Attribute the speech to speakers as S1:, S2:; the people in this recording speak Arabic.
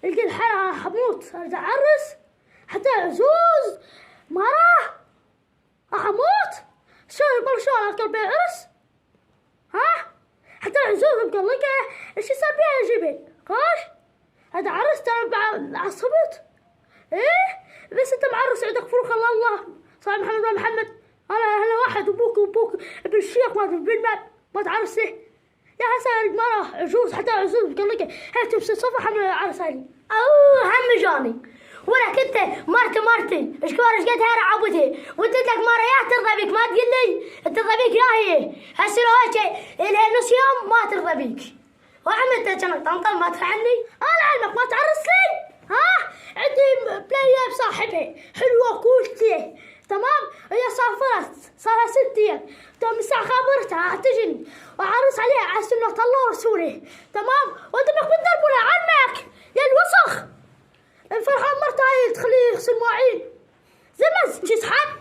S1: القى الحالة حموت ارجع اعرس حتى عزوز مرة احموت شو يقول شو اكل بيه عرس ها حتى عزوز مقلقة ايش صار بيها جبل قاش هذا عرس ترى عصبت ايه بس انت معرس عندك فروخ الله صار محمد ومحمد انا واحد وبوك ابن الشيخ ما بن ما تعرسه يا حسن مرة عجوز حتى عزوز مقلقة هي تمسك صفحة من العرس هذه
S2: هم جاني ولك انت مرتي ايش قد هي رعبتي وانت لك مريات ترضى بك ما تقول لي ترضى بك يا هي هسه لو هيك الها نص يوم ما ترضى بك وعملت كانك طنطن ما تفعني
S1: انا علمك ما تعرس لي ها عندي بلاي بصاحبها حلوة كوشتي تمام هي سافرت صارها 6 ايام تمام الساعة خابرتها تجني وعرس عليها على سنة الله ورسوله تمام وانت بك بالدرب ولا عنك يا الوسخ الفرحة مرتها هي تخليه يغسل مواعين زي ما مش يسحب